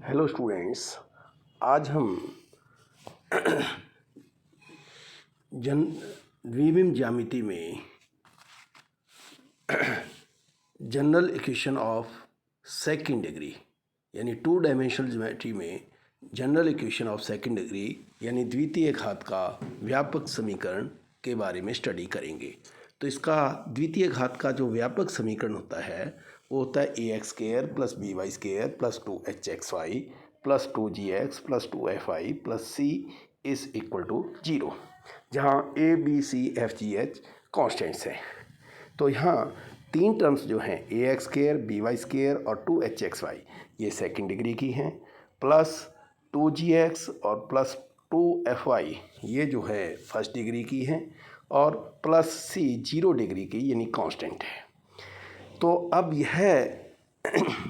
Hello students, आज हम द्विविम ज्यामिति में general equation of second degree यानी टू डायमेंशनल ज्योमेट्री में general equation of second degree यानी द्वितीय घात का व्यापक समीकरण के बारे में स्टडी करेंगे। तो इसका द्वितीय घात का जो व्यापक समीकरण होता है वो होता है ax² + by² + 2hxy + 2gx + 2fy + c = 0, जहाँ a b c f g h constants हैं। तो यहाँ तीन टर्म्स जो हैं ax² by² और 2hxy ये सेकंड डिग्री की हैं, प्लस 2gx और प्लस 2fy ये जो है फर्स्ट डिग्री की हैं, और प्लस c 0 डिग्री की यानी कांस्टेंट है। तो अब यह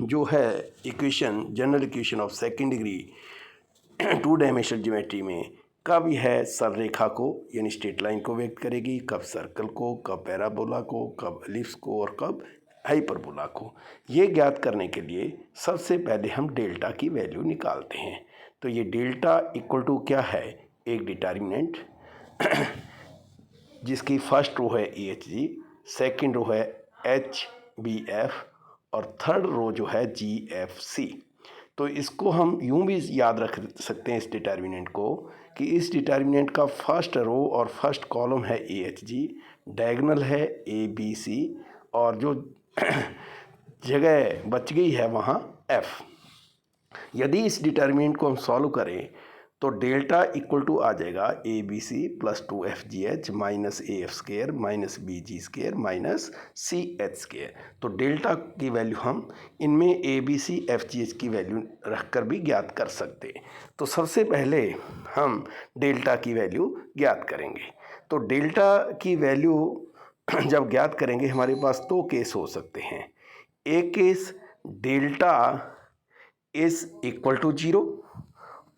जो है equation general equation of second degree two dimensional geometry में कब यह सररेखा को यानी स्ट्रेट लाइन को व्यक्त करेगी, कब सर्कल को, कब पैराबोला को, कब एलिप्स को और कब हाइपरबोला को, ये ज्ञात करने के लिए सबसे पहले हम डेल्टा की वैल्यू निकालते हैं। तो ये डेल्टा इक्वल टू क्या है, एक डिटर्मिनेंट जिसकी फर्स्ट रो है AHG, सेकंड रो है HBF और थर्ड रो जो है GFC। तो इसको हम यूं भी याद रख सकते हैं इस डिटर्मिनेंट को कि इस डिटर्मिनेंट का फर्स्ट रो और फर्स्ट कॉलम है AHG, डायगोनल है ABC और जो जगह बच गई है वहाँ F। यदि इस डिटर्मिनेंट को हम सॉल्व करें तो डेल्टा इक्वल टू आ जाएगा ABC + 2FGH - AF² - BG² - CH²। तो डेल्टा की वैल्यू हम इनमें ABC FGH की वैल्यू रखकर भी ज्ञात कर सकते हैं। तो सबसे पहले हम डेल्टा की वैल्यू ज्ञात करेंगे। तो डेल्टा की वैल्यू जब ज्ञात करेंगे हमारे पास दो केस हो सकते हैं। एक case delta is equal to 0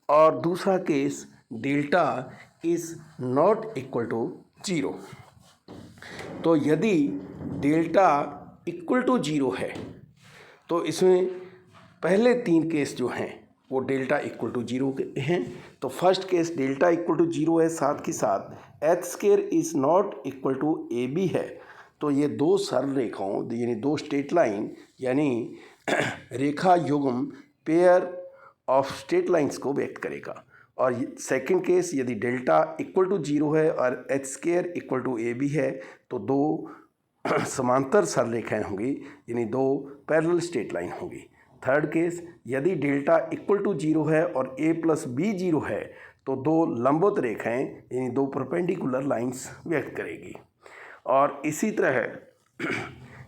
और दूसरा case delta is not equal to 0। तो यदि डेल्टा इक्वल टू 0 है तो इसमें पहले तीन केस जो हैं वो डेल्टा इक्वल टू 0 के हैं। तो first case delta equal to 0 है, साथ ही साथ h² is not equal to AB है। तो ये दो सरल रेखाओं यानी दो स्ट्रेट लाइन यानी रेखा युग्म पेयर ऑफ स्ट्रेट लाइंस को व्यक्त करेगा। और सेकंड केस यदि डेल्टा इक्वल टू 0 है और h² इक्वल टू AB है तो दो समांतर सरल रेखाएं होंगी यानी दो पैरेलल स्ट्रेट लाइन होगी। थर्ड केस यदि डेल्टा इक्वल टू 0 है और a + b 0 है तो दो लंबवत रेखाएं यानी दो परपेंडिकुलर लाइंस व्यक्त करेगी। और इसी तरह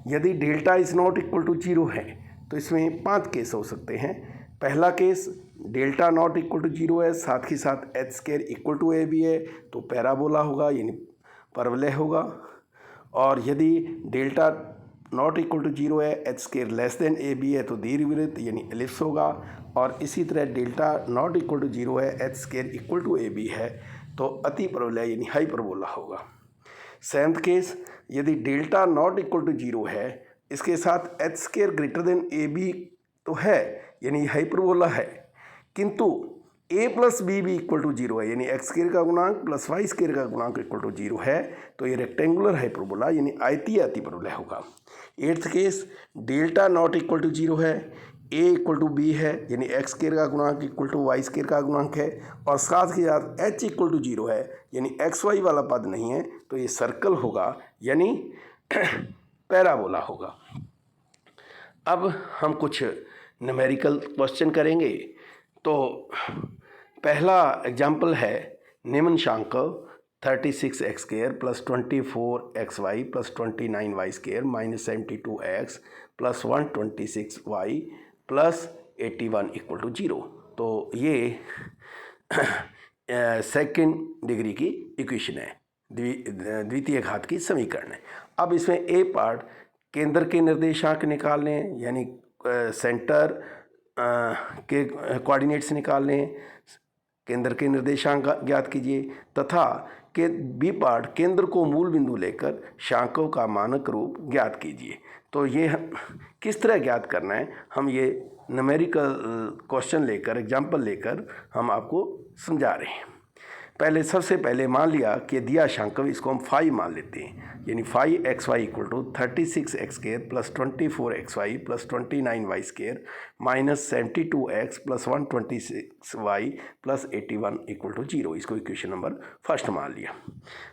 यदि delta is not equal to 0 है तो इसमें 5 केस हो सकते हैं। पहला case delta not equal to 0 है, साथ ही साथ h² इक्वल टू AB है तो पैराबोला होगा यानी परवलय होगा। और यदि डेल्टा नॉट इक्वल टू 0 है, h² लेस देन AB है तो दीर्घवृत्त यानी एलिप्स होगा। और इसी तरह डेल्टा नॉट इक्वल टू 0 है, h² इक्वल टू AB है तो अति परवलय यानी हाइपरबोला होगा। सेवंथ केस यदि डेल्टा नॉट इक्वल टू 0 है, इसके साथ h² ग्रेटर देन AB तो है यानी हाइपरबोला है, किंतु a + b भी इक्वल टू 0 है यानी x² का गुणांक प्लस y² का गुणांक इक्वल टू 0 है तो ये रेक्टेंगुलर हाइपरबोला यानी आयतीय अतिपरवलय होगा। Eighth case delta not equal to 0 है, a इक्वल टू b है यानी x² का गुणांक इक्वल टू y² का गुणांक है और साथ ही साथ h इक्वल टू 0 है यानी xy वाला पद नहीं है तो ये सर्कल होगा यानी पैराबोला होगा। अब हम कुछ न्यूमेरिकल क्वेश्चन करेंगे। तो पहला एग्जाम्पल है निम्नांक 36x² + 24xy + 29y² - 72x + 126y + 81 = 0। तो ये सेकंड डिग्री की इक्वेशन है, द्वितीय घात की समीकरण है। अब इसमें ए पार्ट केंद्र के निर्देशांक निकालने यानी सेंटर के कोऑर्डिनेट्स निकालने, केंद्र के निर्देशांक ज्ञात कीजिए, तथा के बी पार्ट केंद्र को मूल बिंदु लेकर शांकों का मानक रूप ज्ञात कीजिए। तो ये किस तरह ज्ञात करना है हम ये न्यूमेरिकल क्वेश्चन लेकर, एग्जाम्पल लेकर हम आपको समझा रहे हैं। पहले सबसे पहले मान लिया कि दिया शांकव, इसको हम फाई मान लेते हैं, यानी phi x y equal to 36x square plus 24xy plus 29y square minus 72x plus 126y plus 81 equal to 0। इसको इक्वेशन नंबर फर्स्ट मान लिया।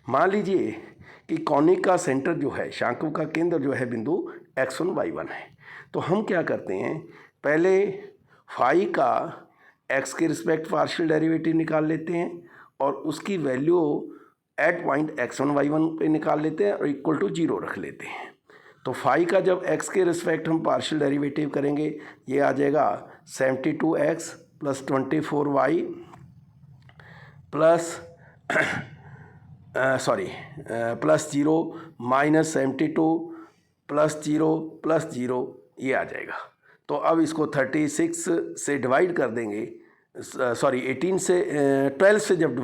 मान लीजिए कि कॉनिक का सेंटर जो है, शांकव का केंद्र जो है बिंदु x1 y1 है। तो हम क्या करते हैं, पहले फाई का x के रिस्पेक्ट पार्शियल डेरिवेटिव निकाल लेते हैं और उसकी value eight point x1 y1 पे निकाल लेते हैं और इक्वल टू 0 रख लेते हैं। तो फाई का जब x के रिस्पेक्ट हम पार्शियल डेरिवेटिव करेंगे, ये आ जाएगा 72x plus 24y plus plus 0 minus 72 plus 0 ये आ जाएगा। तो अब इसको 36 से डिवाइड कर देंगे, 18 से 12 से जब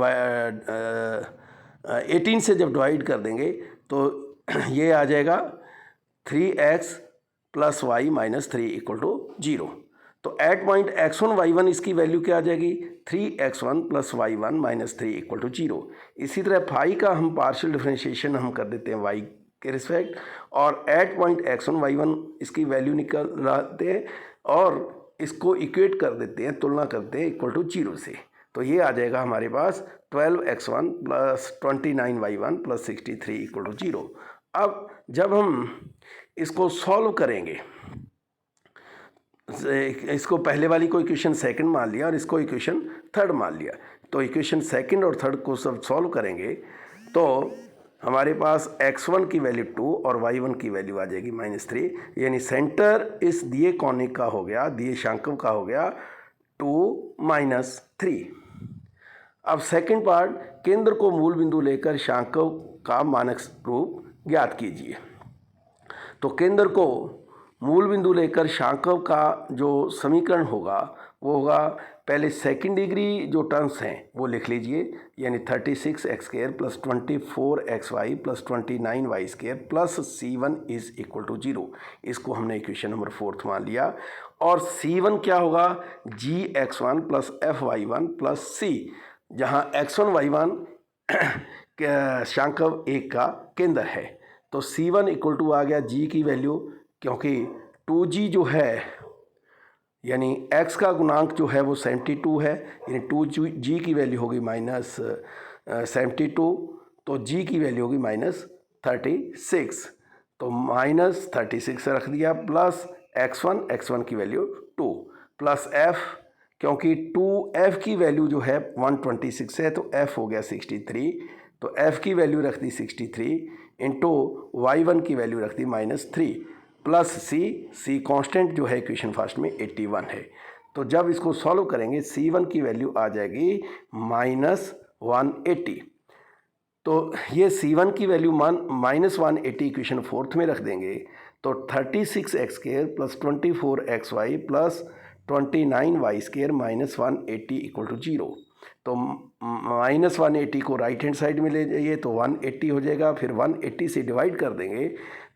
18 से जब डिवाइड कर देंगे तो ये आ जाएगा 3x plus y minus 3 equal to 0। तो एट पॉइंट x1 y1 इसकी वैल्यू क्या आ जाएगी, 3x1 plus y1 minus 3 equal to 0। इसी तरह फाई का हम पार्शियल डिफरेंशिएशन हम कर देते हैं y के रिस्पेक्ट, और एट पॉइंट x1 y1 इसकी वैल्यू निकल लाते हैं और इसको इक्वेट कर देते हैं, तुलना करते हैं इक्वल टू 0 से। तो ये आ जाएगा हमारे पास 12x1 plus 29y1 plus 63 equal to 0। अब जब हम इसको सॉल्व करेंगे, इसको पहले वाली को इक्वेशन सेकंड मान लिया और इसको इक्वेशन थर्ड मान लिया, तो इक्वेशन सेकंड और थर्ड को सब सॉल्व करेंगे तो हमारे पास x1 की वैल्यू 2 और y1 की वैल्यू आ जाएगी -3, यानी सेंटर इस दिए कॉनिक का हो गया, दिए शांकव का हो गया 2 - 3। अब सेकंड पार्ट, केंद्र को मूल बिंदु लेकर शांकव का मानक रूप ज्ञात कीजिए। तो केंद्र को मूल बिंदु लेकर शांकव का जो समीकरण होगा वो होगा, पहले सेकंड डिग्री जो टर्म्स हैं वो लिख लीजिए, यानी 36x square plus 24xy plus 29y square plus c1 is equal to 0। इसको हमने इक्वेशन नंबर 4 मान लिया। और c1 क्या होगा, gx1 plus fy1 plus c, जहाँ x1 y1 शांकव एक का केंद्र है। तो c1 इक्वल टू आ गया g की वैल्यू, क्योंकि 2g जो है यानी x का गुणांक जो है वो 72 है, यानी 2g की वैल्यू होगी -72, तो g की वैल्यू होगी -36। तो -36 रख दिया, प्लस x1 की वैल्यू 2 प्लस f, क्योंकि 2f की वैल्यू जो है 126 है तो f हो गया 63, तो f की वैल्यू रख दी 63 इंटू y1 की वैल्यू रख दी -3 प्लस c कांस्टेंट जो है इक्वेशन फर्स्ट में 81 है। तो जब इसको सॉल्व करेंगे c1 की वैल्यू आ जाएगी -180। तो ये c1 की वैल्यू -180 इक्वेशन फोर्थ में रख देंगे, तो 36x square plus 24xy plus 29y square -180 equal to 0। तो -180 को राइट हैंड साइड में ले जाइए तो 180 हो जाएगा, फिर 180 से डिवाइड कर देंगे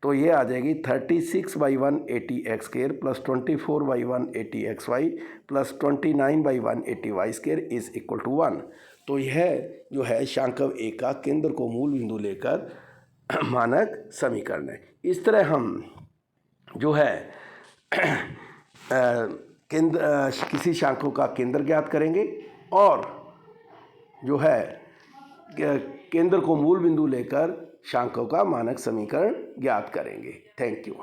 तो ये आ जाएगी 36/180x square plus 24/180xy plus 29/180y square is equal to 1। तो यह जो है शांकव ए का केंद्र को मूल बिंदु लेकर मानक समीकरण है। इस तरह हम जो है केंद्र किसी शांकव का केंद्र ज्ञात करेंगे और जो है केंद्र को मूल बिंदु लेकर शांकव का मानक समीकरण ज्ञात करेंगे। Thank you.